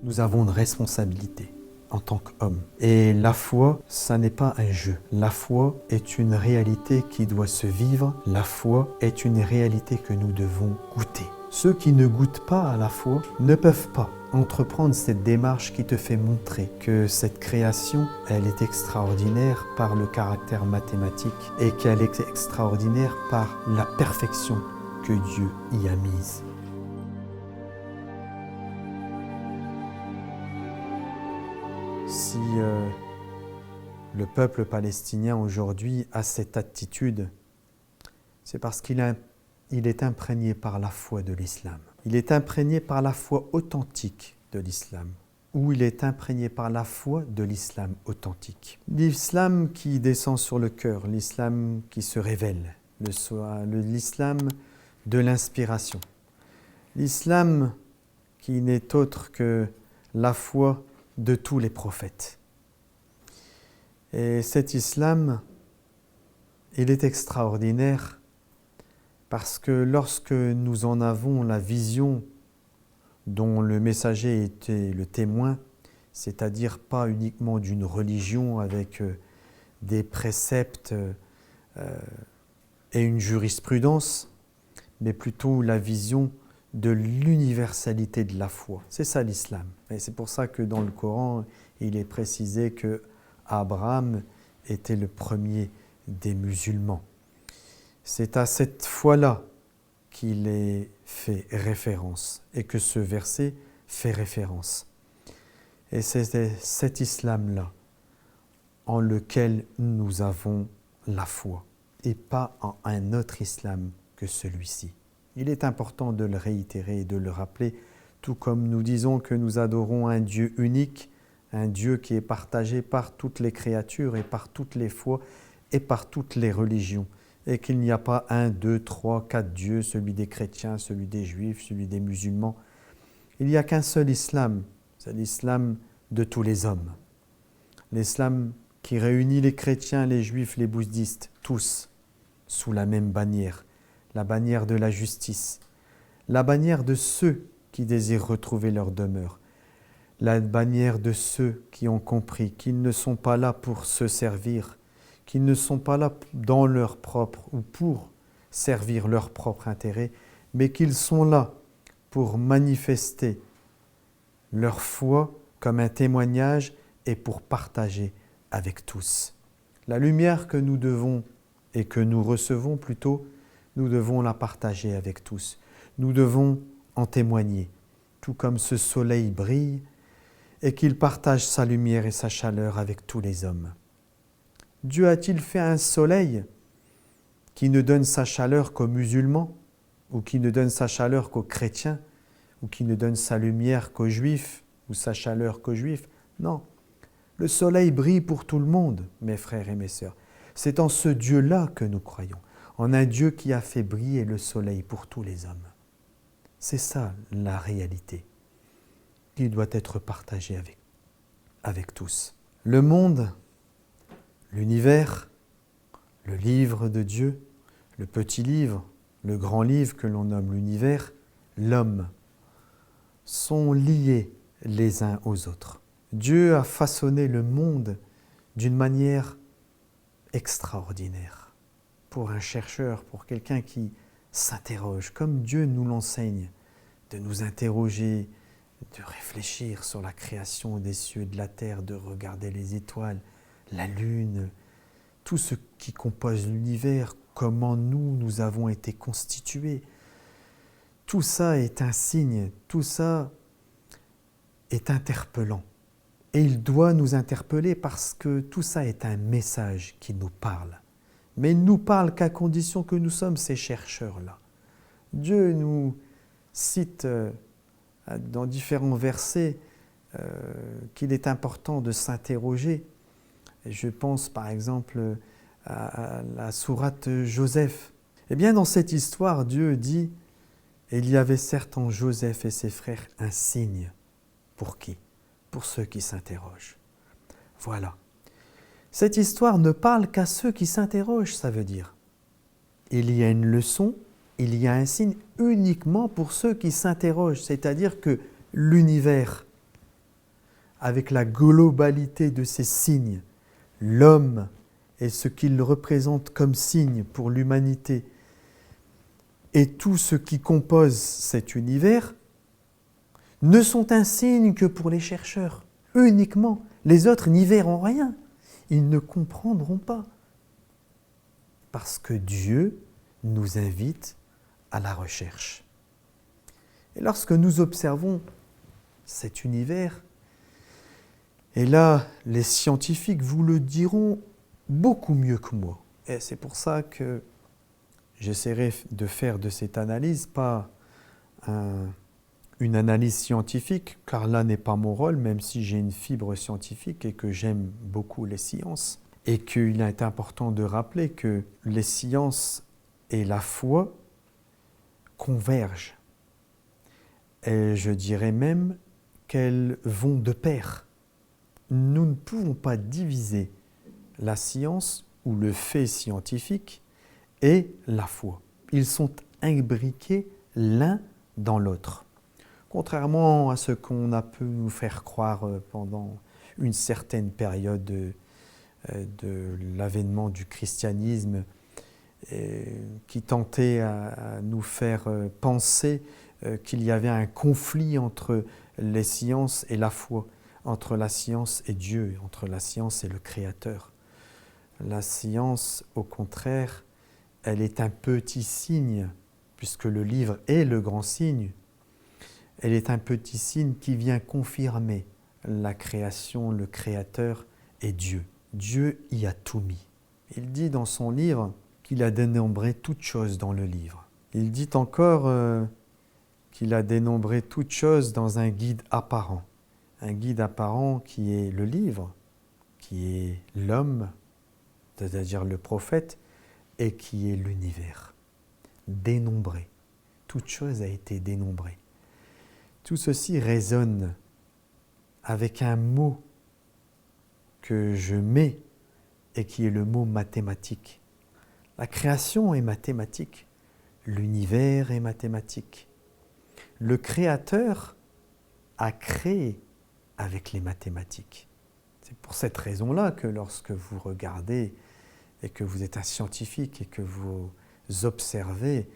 Nous avons une responsabilité en tant qu'hommes. Et la foi, ça n'est pas un jeu. La foi est une réalité qui doit se vivre. La foi est une réalité que nous devons goûter. Ceux qui ne goûtent pas à la foi ne peuvent pas entreprendre cette démarche qui te fait montrer que cette création, elle est extraordinaire par le caractère mathématique et qu'elle est extraordinaire par la perfection que Dieu y a mise. Si le peuple palestinien aujourd'hui a cette attitude, c'est parce qu'il est imprégné par la foi de l'islam. Il est imprégné par la foi authentique de l'islam, ou il est imprégné par la foi de l'islam authentique. L'islam qui descend sur le cœur, l'islam qui se révèle, l'islam de l'inspiration. L'islam qui n'est autre que la foi de tous les prophètes. Et cet islam, il est extraordinaire parce que lorsque nous en avons la vision dont le messager était le témoin, c'est-à-dire pas uniquement d'une religion avec des préceptes et une jurisprudence, mais plutôt la vision de l'universalité de la foi. C'est ça l'islam. Et c'est pour ça que dans le Coran, il est précisé que Abraham était le premier des musulmans. C'est à cette foi-là qu'il est fait référence et que ce verset fait référence. Et c'est cet islam-là en lequel nous avons la foi et pas en un autre islam que celui-ci. Il est important de le réitérer et de le rappeler, tout comme nous disons que nous adorons un Dieu unique, un Dieu qui est partagé par toutes les créatures et par toutes les foi et par toutes les religions, et qu'il n'y a pas 1, 2, 3, 4 dieux, celui des chrétiens, celui des juifs, celui des musulmans. Il n'y a qu'un seul islam, c'est l'islam de tous les hommes. L'islam qui réunit les chrétiens, les juifs, les bouddhistes, tous sous la même bannière, la bannière de la justice, la bannière de ceux qui désirent retrouver leur demeure, la bannière de ceux qui ont compris qu'ils ne sont pas là pour se servir, qu'ils ne sont pas là dans leur propre ou pour servir leur propre intérêt, mais qu'ils sont là pour manifester leur foi comme un témoignage et pour partager avec tous. La lumière que nous devons et que nous recevons plutôt, nous devons la partager avec tous. Nous devons en témoigner, tout comme ce soleil brille et qu'il partage sa lumière et sa chaleur avec tous les hommes. Dieu a-t-il fait un soleil qui ne donne sa chaleur qu'aux musulmans, ou qui ne donne sa chaleur qu'aux chrétiens, ou qui ne donne sa lumière qu'aux juifs, ou sa chaleur qu'aux juifs? Non. Le soleil brille pour tout le monde, mes frères et mes sœurs. C'est en ce Dieu-là que nous croyons, en un Dieu qui a fait briller le soleil pour tous les hommes. C'est ça la réalité qui doit être partagée avec tous. Le monde, l'univers, le livre de Dieu, le petit livre, le grand livre que l'on nomme l'univers, l'homme, sont liés les uns aux autres. Dieu a façonné le monde d'une manière extraordinaire. Pour un chercheur, pour quelqu'un qui s'interroge, comme Dieu nous l'enseigne, de nous interroger, de réfléchir sur la création des cieux et de la terre, de regarder les étoiles, la lune, tout ce qui compose l'univers, comment nous avons été constitués. Tout ça est un signe, tout ça est interpellant. Et il doit nous interpeller parce que tout ça est un message qui nous parle. Mais il ne nous parle qu'à condition que nous sommes ces chercheurs-là. Dieu nous cite dans différents versets qu'il est important de s'interroger. Je pense par exemple à la sourate Joseph. Eh bien, dans cette histoire, Dieu dit « Il y avait certes en Joseph et ses frères un signe. » Pour qui? Pour ceux qui s'interrogent. Voilà. Cette histoire ne parle qu'à ceux qui s'interrogent, ça veut dire. Il y a une leçon, il y a un signe uniquement pour ceux qui s'interrogent, c'est-à-dire que l'univers avec la globalité de ces signes, l'homme et ce qu'il représente comme signe pour l'humanité, et tout ce qui compose cet univers, ne sont un signe que pour les chercheurs, uniquement. Les autres n'y verront rien. Ils ne comprendront pas. Parce que Dieu nous invite à la recherche. Et lorsque nous observons cet univers, et là, les scientifiques vous le diront beaucoup mieux que moi. Et c'est pour ça que j'essaierai de faire de cette analyse pas une analyse scientifique, car là n'est pas mon rôle, même si j'ai une fibre scientifique et que j'aime beaucoup les sciences. Et qu'il est important de rappeler que les sciences et la foi convergent. Et je dirais même qu'elles vont de pair. Nous ne pouvons pas diviser la science ou le fait scientifique et la foi. Ils sont imbriqués l'un dans l'autre. Contrairement à ce qu'on a pu nous faire croire pendant une certaine période de l'avènement du christianisme, qui tentait à nous faire penser qu'il y avait un conflit entre les sciences et la foi, entre la science et Dieu, entre la science et le Créateur. La science, au contraire, elle est un petit signe, puisque le livre est le grand signe. Elle est un petit signe qui vient confirmer la création, le Créateur et Dieu. Dieu y a tout mis. Il dit dans son livre qu'il a dénombré toutes choses dans le livre. Il dit encore qu'il a dénombré toutes choses dans un guide apparent. Un guide apparent qui est le livre, qui est l'homme, c'est-à-dire le prophète, et qui est l'univers. Dénombré. Toute chose a été dénombrée. Tout ceci résonne avec un mot que je mets et qui est le mot mathématique. La création est mathématique. L'univers est mathématique. Le Créateur a créé avec les mathématiques. C'est pour cette raison-là que lorsque vous regardez et que vous êtes un scientifique et que vous observez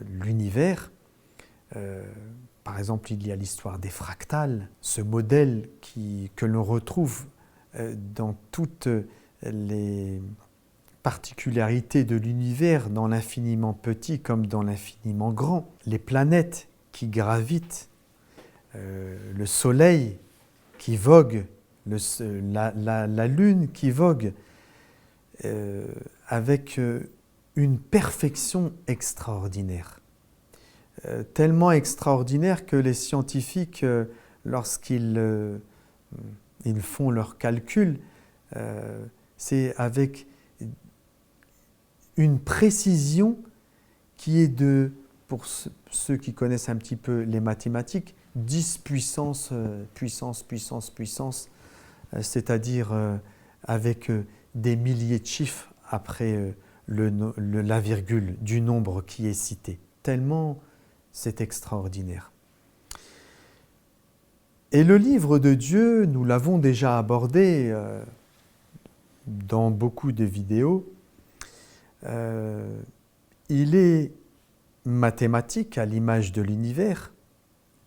l'univers, par exemple, il y a l'histoire des fractales, ce modèle que l'on retrouve dans toutes les particularités de l'univers, dans l'infiniment petit comme dans l'infiniment grand. Les planètes qui gravitent, le soleil qui vogue, la lune qui vogue, avec une perfection extraordinaire. Tellement extraordinaire que les scientifiques, lorsqu'ils ils font leurs calculs, c'est avec une précision qui est de, pour ceux qui connaissent un petit peu les mathématiques, 10 puissance, c'est-à-dire avec des milliers de chiffres après la virgule du nombre qui est cité. Tellement c'est extraordinaire. Et le livre de Dieu, nous l'avons déjà abordé dans beaucoup de vidéos, il est mathématique à l'image de l'univers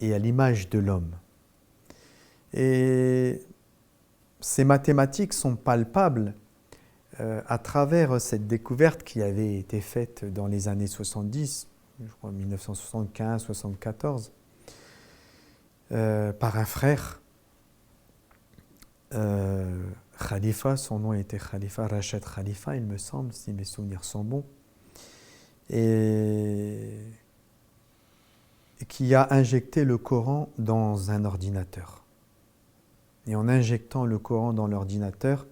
et à l'image de l'homme. Et ces mathématiques sont palpables à travers cette découverte qui avait été faite dans les années 70, je crois 1975-74, par un frère, Khalifa, son nom était Khalifa, Rachid Khalifa, il me semble, si mes souvenirs sont bons, et qui a injecté le Coran dans un ordinateur. Et en injectant le Coran dans l'ordinateur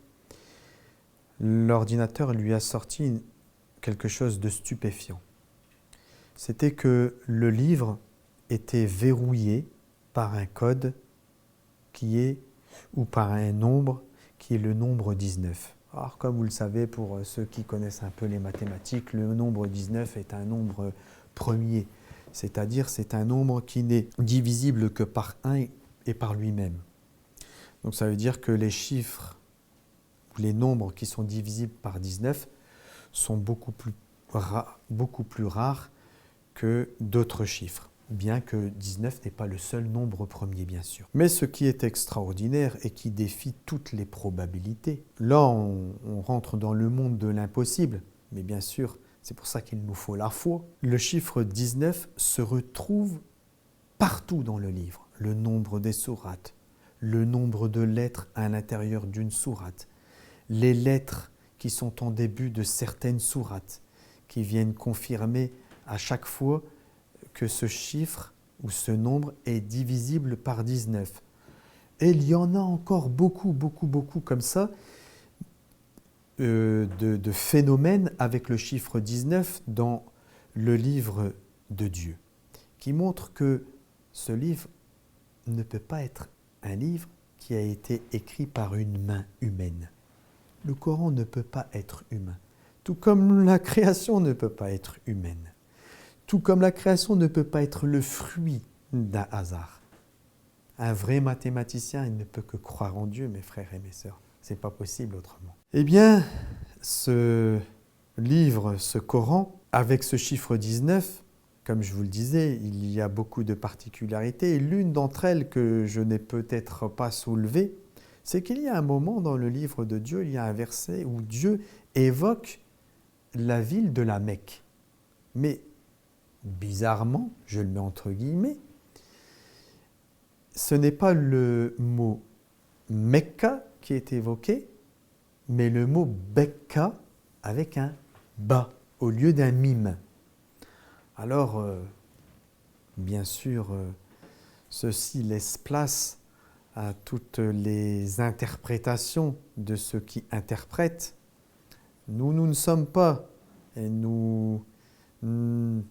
lui a sorti quelque chose de stupéfiant. C'était que le livre était verrouillé par un code ou par un nombre qui est le nombre 19. Alors, comme vous le savez, pour ceux qui connaissent un peu les mathématiques, le nombre 19 est un nombre premier, c'est-à-dire c'est un nombre qui n'est divisible que par 1 et par lui-même. Donc ça veut dire que les chiffres, les nombres qui sont divisibles par 19 sont beaucoup plus rares que d'autres chiffres, bien que 19 n'est pas le seul nombre premier, bien sûr. Mais ce qui est extraordinaire et qui défie toutes les probabilités, là on rentre dans le monde de l'impossible, mais bien sûr, c'est pour ça qu'il nous faut la foi. Le chiffre 19 se retrouve partout dans le livre. Le nombre des sourates, le nombre de lettres à l'intérieur d'une sourate, les lettres qui sont en début de certaines sourates, qui viennent confirmer à chaque fois que ce chiffre ou ce nombre est divisible par 19. Et il y en a encore beaucoup comme ça de phénomènes avec le chiffre 19 dans le livre de Dieu, qui montre que ce livre ne peut pas être un livre qui a été écrit par une main humaine. Le Coran ne peut pas être humain, tout comme la création ne peut pas être humaine, tout comme la création ne peut pas être le fruit d'un hasard. Un vrai mathématicien, il ne peut que croire en Dieu, mes frères et mes sœurs. Ce n'est pas possible autrement. Eh bien, ce livre, ce Coran, avec ce chiffre 19, comme je vous le disais, il y a beaucoup de particularités. Et l'une d'entre elles que je n'ai peut-être pas soulevée, c'est qu'il y a un moment dans le livre de Dieu, il y a un verset où Dieu évoque la ville de la Mecque. Mais bizarrement, je le mets entre guillemets, ce n'est pas le mot Mecca qui est évoqué, mais le mot Bekka avec un ba au lieu d'un mime. Alors, bien sûr, ceci laisse place à toutes les interprétations de ceux qui interprètent. Nous ne sommes pas, et nous ne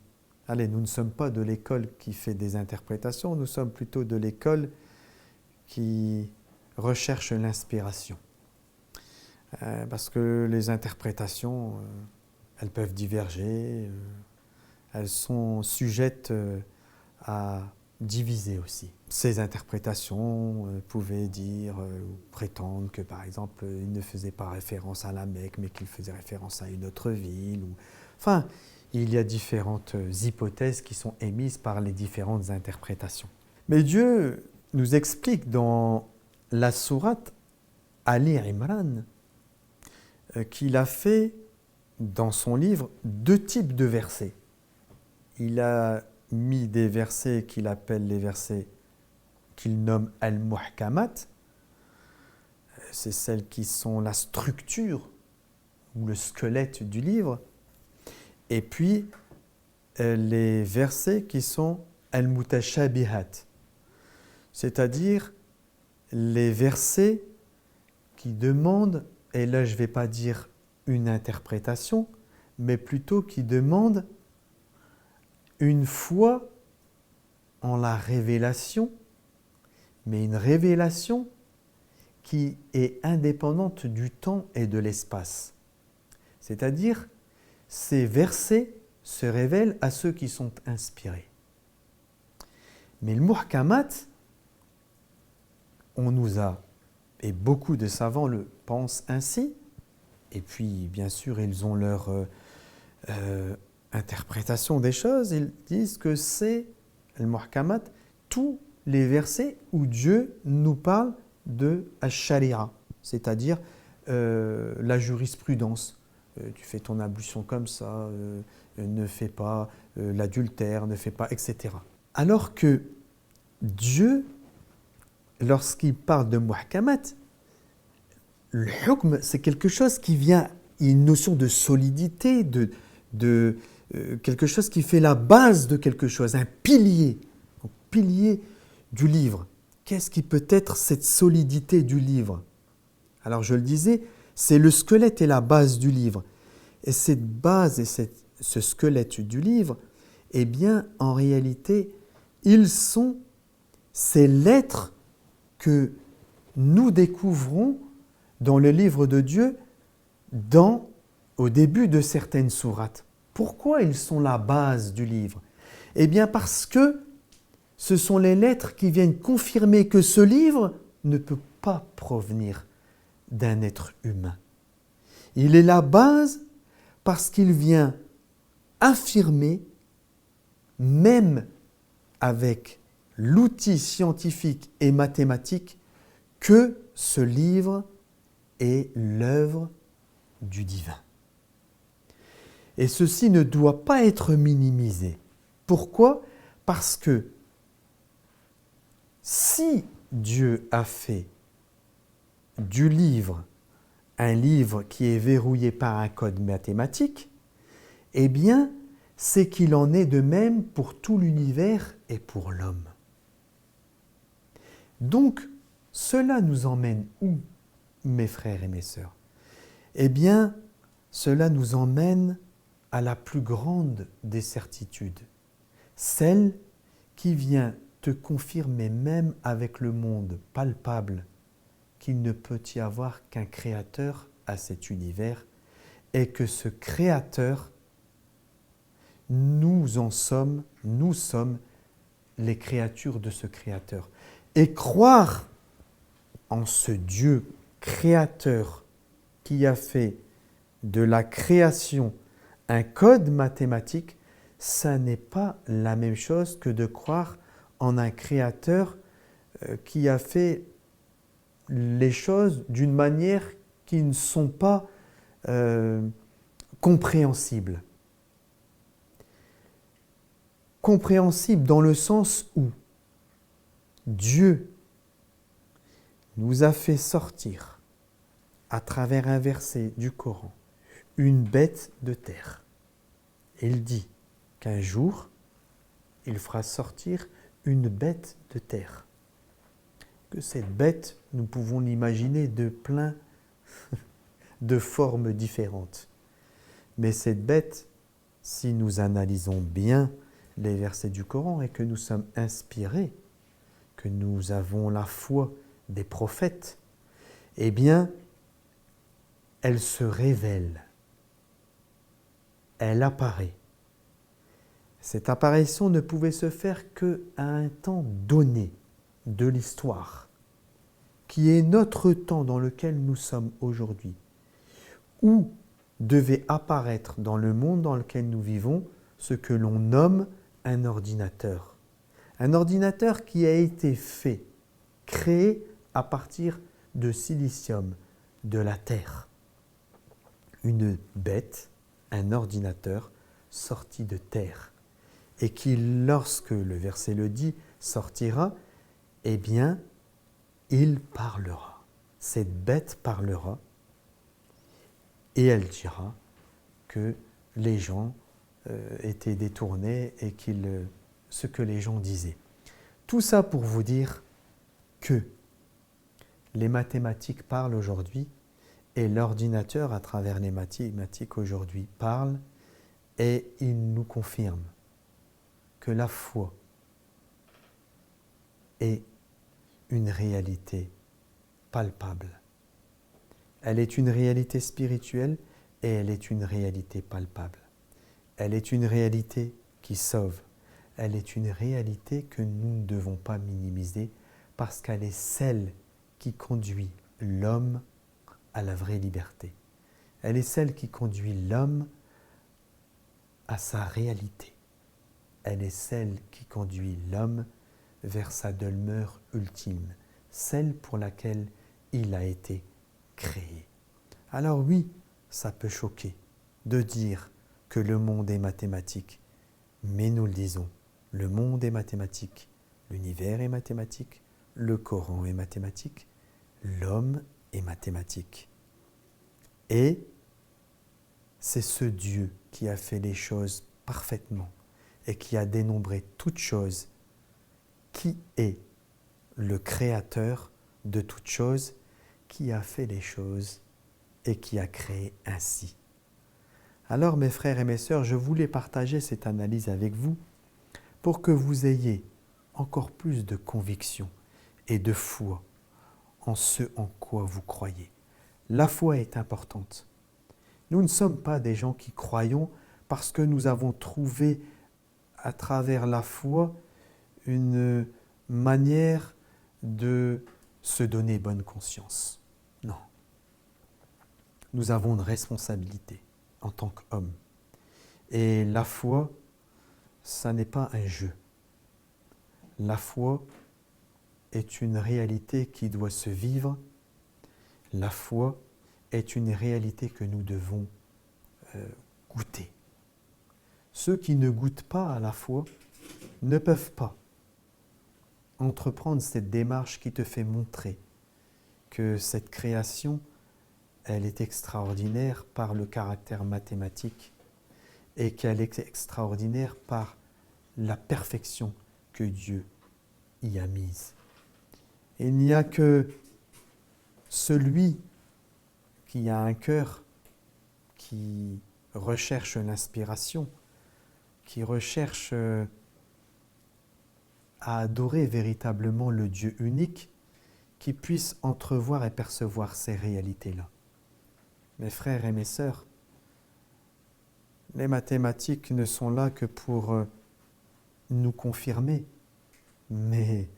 sommes pas de l'école qui fait des interprétations, nous sommes plutôt de l'école qui recherche l'inspiration. Parce que les interprétations, elles peuvent diverger, elles sont sujettes à diviser aussi. Ces interprétations pouvaient dire ou prétendre que, par exemple, il ne faisait pas référence à la Mecque, mais qu'il faisait référence à une autre ville. Enfin, il y a différentes hypothèses qui sont émises par les différentes interprétations. Mais Dieu nous explique dans la sourate Ali Imran qu'il a fait dans son livre 2 types de versets. Il a mis des versets qu'il appelle les versets qu'il nomme al-muhkamat. C'est celles qui sont la structure ou le squelette du livre. Et puis les versets qui sont al-mutashabihat, c'est-à-dire les versets qui demandent, et là je ne vais pas dire une interprétation, mais plutôt qui demandent une foi en la révélation, mais une révélation qui est indépendante du temps et de l'espace. C'est-à-dire, ces versets se révèlent à ceux qui sont inspirés. Mais le muhkamat, on nous a, et beaucoup de savants le pensent ainsi, et puis bien sûr ils ont leur interprétation des choses, ils disent que c'est le muhkamat, tous les versets où Dieu nous parle de ash-sharia, c'est-à-dire la jurisprudence. Tu fais ton ablution comme ça, ne fais pas l'adultère, ne fais pas, etc. Alors que Dieu, lorsqu'il parle de muhkamat, le hukm, c'est quelque chose qui vient, une notion de solidité, quelque chose qui fait la base de quelque chose, un pilier, un pilier du livre. Qu'est-ce qui peut être cette solidité du livre? Alors je le disais, c'est le squelette et la base du livre. Et cette base et ce squelette du livre, eh bien, en réalité, ils sont ces lettres que nous découvrons dans le livre de Dieu au début de certaines sourates. Pourquoi ils sont la base du livre? Eh bien parce que ce sont les lettres qui viennent confirmer que ce livre ne peut pas provenir d'un être humain. Il est la base parce qu'il vient affirmer, même avec l'outil scientifique et mathématique, que ce livre est l'œuvre du divin. Et ceci ne doit pas être minimisé. Pourquoi ? Parce que si Dieu a fait du livre un livre qui est verrouillé par un code mathématique, eh bien, c'est qu'il en est de même pour tout l'univers et pour l'homme. Donc, cela nous emmène où, mes frères et mes sœurs ? Eh bien, cela nous emmène à la plus grande des certitudes, celle qui vient te confirmer même avec le monde palpable qu'il ne peut y avoir qu'un créateur à cet univers et que ce créateur, nous sommes les créatures de ce créateur. Et croire en ce Dieu créateur qui a fait de la création un code mathématique, ça n'est pas la même chose que de croire en un créateur qui a fait les choses d'une manière qui ne sont pas compréhensibles. Compréhensibles dans le sens où Dieu nous a fait sortir, à travers un verset du Coran, une bête de terre. Il dit qu'un jour, il fera sortir une bête de terre. Que cette bête, nous pouvons l'imaginer de plein de formes différentes. Mais cette bête, si nous analysons bien les versets du Coran et que nous sommes inspirés, que nous avons la foi des prophètes, eh bien, elle se révèle, elle apparaît. Cette apparition ne pouvait se faire qu'à un temps donné de l'histoire, qui est notre temps dans lequel nous sommes aujourd'hui, où devait apparaître dans le monde dans lequel nous vivons ce que l'on nomme un ordinateur. Un ordinateur qui a été fait, créé à partir de silicium, de la terre. Une bête, un ordinateur sorti de terre. Et qui, lorsque le verset le dit, sortira, eh bien, il parlera. Cette bête parlera et elle dira que les gens étaient détournés et ce que les gens disaient. Tout ça pour vous dire que les mathématiques parlent aujourd'hui et l'ordinateur, à travers les mathématiques aujourd'hui, parle et il nous confirme que la foi est une réalité palpable. Elle est une réalité spirituelle et elle est une réalité palpable. Elle est une réalité qui sauve. Elle est une réalité que nous ne devons pas minimiser parce qu'elle est celle qui conduit l'homme à la vraie liberté. Elle est celle qui conduit l'homme à sa réalité. Elle est celle qui conduit l'homme vers sa demeure ultime, celle pour laquelle il a été créé. Alors oui, ça peut choquer de dire que le monde est mathématique, mais nous le disons, le monde est mathématique, l'univers est mathématique, le Coran est mathématique, l'homme est mathématique. Et c'est ce Dieu qui a fait les choses parfaitement et qui a dénombré toutes choses, qui est le créateur de toutes choses, qui a fait les choses et qui a créé ainsi. Alors mes frères et mes sœurs, je voulais partager cette analyse avec vous pour que vous ayez encore plus de conviction et de foi en ce en quoi vous croyez. La foi est importante. Nous ne sommes pas des gens qui croyons parce que nous avons trouvé à travers la foi une manière de se donner bonne conscience. Non. Nous avons une responsabilité en tant qu'hommes. Et la foi, ça n'est pas un jeu. La foi est une réalité qui doit se vivre. La foi est une réalité que nous devons goûter. Ceux qui ne goûtent pas à la foi ne peuvent pas entreprendre cette démarche qui te fait montrer que cette création, elle est extraordinaire par le caractère mathématique et qu'elle est extraordinaire par la perfection que Dieu y a mise. Il n'y a que celui qui a un cœur qui recherche l'inspiration, qui recherche à adorer véritablement le Dieu unique, qui puisse entrevoir et percevoir ces réalités-là. Mes frères et mes sœurs, les mathématiques ne sont là que pour nous confirmer, mais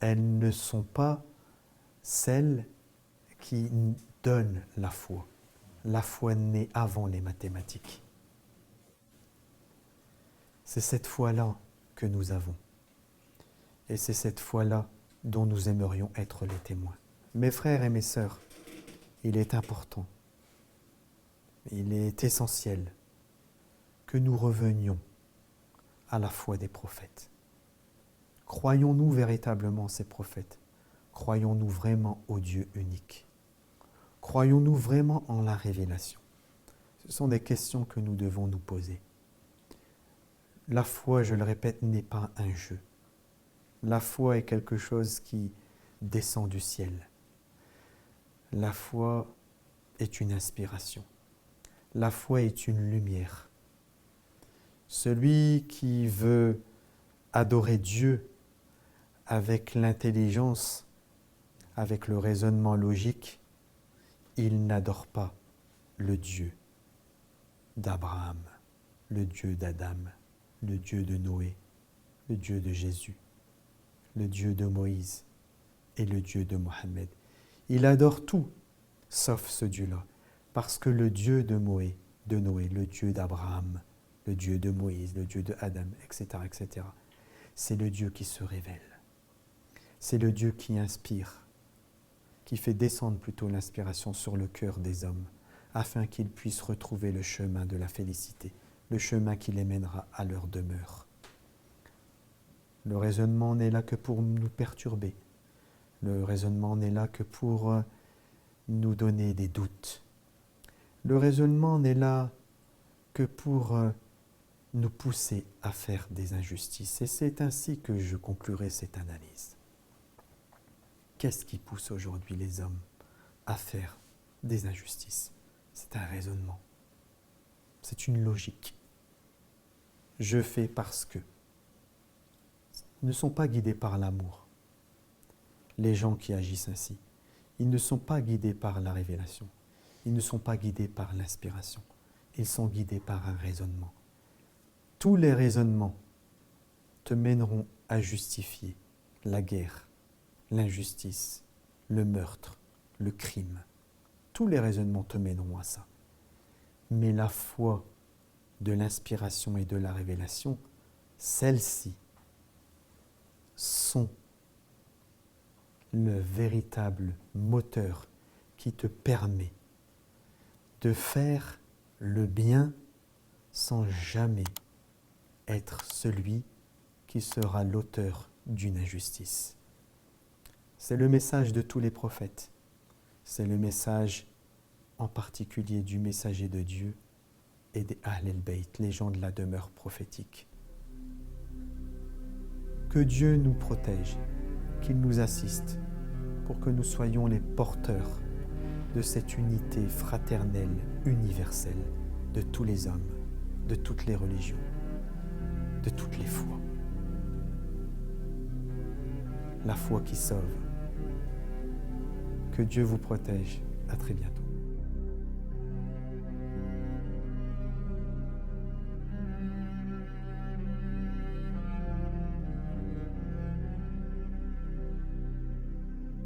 elles ne sont pas celles qui donnent la foi. La foi naît avant les mathématiques. C'est cette foi-là que nous avons. Et c'est cette foi-là dont nous aimerions être les témoins. Mes frères et mes sœurs, il est important, il est essentiel que nous revenions à la foi des prophètes. Croyons-nous véritablement ces prophètes? Croyons-nous vraiment au Dieu unique? Croyons-nous vraiment en la révélation? Ce sont des questions que nous devons nous poser. La foi, je le répète, n'est pas un jeu. La foi est quelque chose qui descend du ciel. La foi est une inspiration. La foi est une lumière. Celui qui veut adorer Dieu avec l'intelligence, avec le raisonnement logique, il n'adore pas le Dieu d'Abraham, le Dieu d'Adam, le Dieu de Noé, le Dieu de Jésus, le Dieu de Moïse et le Dieu de Mohammed. Il adore tout, sauf ce Dieu-là, parce que le Dieu de Noé, le Dieu d'Abraham, le Dieu de Moïse, le Dieu de Adam, etc., etc., c'est le Dieu qui se révèle. C'est le Dieu qui inspire, qui fait descendre plutôt l'inspiration sur le cœur des hommes, afin qu'ils puissent retrouver le chemin de la félicité, le chemin qui les mènera à leur demeure. Le raisonnement n'est là que pour nous perturber. Le raisonnement n'est là que pour nous donner des doutes. Le raisonnement n'est là que pour nous pousser à faire des injustices. Et c'est ainsi que je conclurai cette analyse. Qu'est-ce qui pousse aujourd'hui les hommes à faire des injustices? C'est un raisonnement. C'est une logique. Je fais parce que. Ils ne sont pas guidés par l'amour. Les gens qui agissent ainsi, ils ne sont pas guidés par la révélation. Ils ne sont pas guidés par l'inspiration. Ils sont guidés par un raisonnement. Tous les raisonnements te mèneront à justifier la guerre, l'injustice, le meurtre, le crime. Tous les raisonnements te mèneront à ça. Mais la foi de l'inspiration et de la révélation, celles-ci sont le véritable moteur qui te permet de faire le bien sans jamais être celui qui sera l'auteur d'une injustice. C'est le message de tous les prophètes. C'est le message en particulier du messager de Dieu et des Ahl el-Bayt, les gens de la demeure prophétique. Que Dieu nous protège, qu'il nous assiste pour que nous soyons les porteurs de cette unité fraternelle, universelle de tous les hommes, de toutes les religions, de toutes les foi. La foi qui sauve. Que Dieu vous protège. À très bientôt.